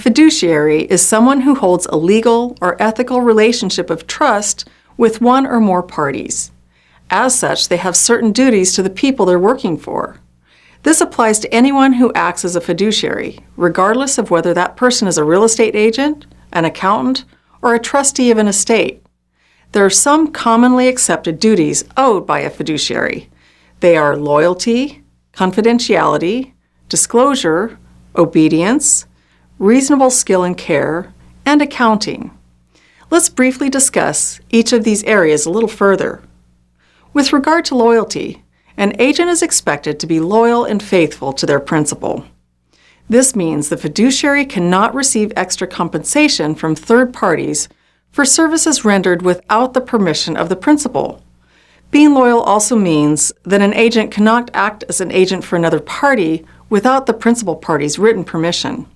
fiduciary is someone who holds a legal or ethical relationship of trust with one or more parties. As such, they have certain duties to the people they're working for. This applies to anyone who acts as a fiduciary, regardless of whether that person is a real estate agent, an accountant, or a trustee of an estate. There are some commonly accepted duties owed by a fiduciary. They are loyalty, confidentiality, disclosure, obedience, reasonable skill and care, and accounting. Let's briefly discuss each of these areas a little further. With regard to loyalty, an agent is expected to be loyal and faithful to their principal. This means the fiduciary cannot receive extra compensation from third parties for services rendered without the permission of the principal. Being loyal also means that an agent cannot act as an agent for another party without the principal party's written permission.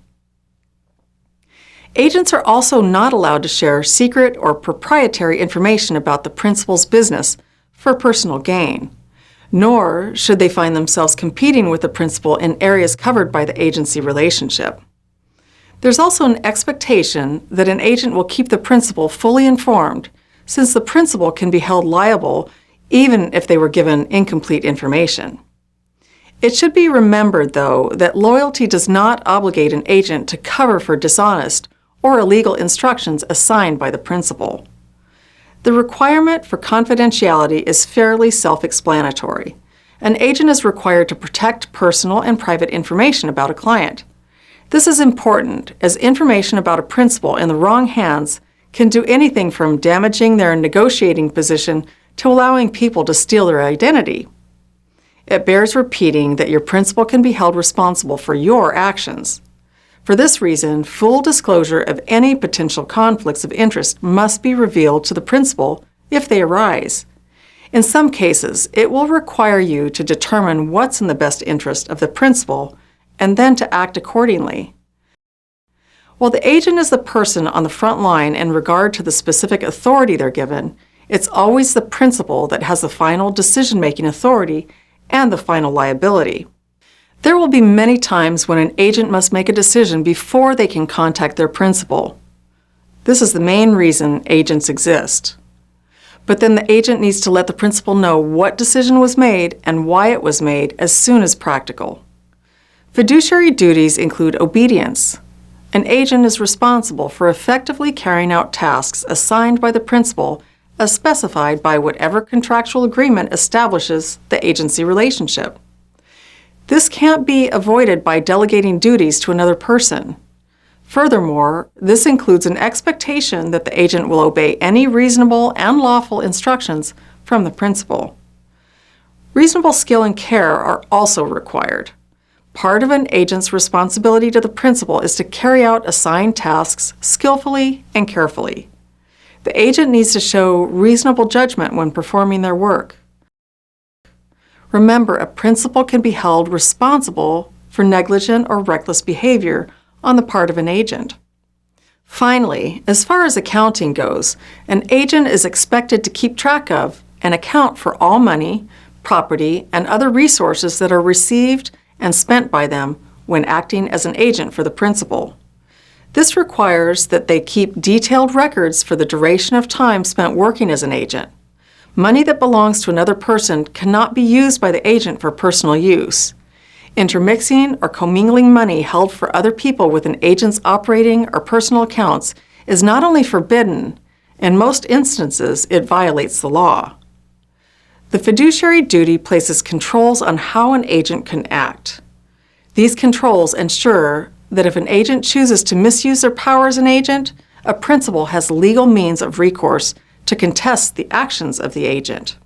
Agents are also not allowed to share secret or proprietary information about the principal's business for personal gain, nor should they find themselves competing with the principal in areas covered by the agency relationship. There's also an expectation that an agent will keep the principal fully informed, since the principal can be held liable even if they were given incomplete information. It should be remembered, though, that loyalty does not obligate an agent to cover for dishonest or illegal instructions assigned by the principal. The requirement for confidentiality is fairly self-explanatory. An agent is required to protect personal and private information about a client. This is important, as information about a principal in the wrong hands can do anything from damaging their negotiating position to allowing people to steal their identity. It bears repeating that your principal can be held responsible for your actions. For this reason, full disclosure of any potential conflicts of interest must be revealed to the principal if they arise. In some cases, it will require you to determine what's in the best interest of the principal and then to act accordingly. While the agent is the person on the front line in regard to the specific authority they're given, it's always the principal that has the final decision-making authority and the final liability. There will be many times when an agent must make a decision before they can contact their principal. This is the main reason agents exist. But then the agent needs to let the principal know what decision was made and why it was made as soon as practical. Fiduciary duties include obedience. An agent is responsible for effectively carrying out tasks assigned by the principal as specified by whatever contractual agreement establishes the agency relationship. This can't be avoided by delegating duties to another person. Furthermore, this includes an expectation that the agent will obey any reasonable and lawful instructions from the principal. Reasonable skill and care are also required. Part of an agent's responsibility to the principal is to carry out assigned tasks skillfully and carefully. The agent needs to show reasonable judgment when performing their work. Remember, a principal can be held responsible for negligent or reckless behavior on the part of an agent. Finally, as far as accounting goes, an agent is expected to keep track of and account for all money, property, and other resources that are received and spent by them when acting as an agent for the principal. This requires that they keep detailed records for the duration of time spent working as an agent. Money that belongs to another person cannot be used by the agent for personal use. Intermixing or commingling money held for other people with an agent's operating or personal accounts is not only forbidden, in most instances it violates the law. The fiduciary duty places controls on how an agent can act. These controls ensure that if an agent chooses to misuse their power as an agent, a principal has legal means of recourse to contest the actions of the agent.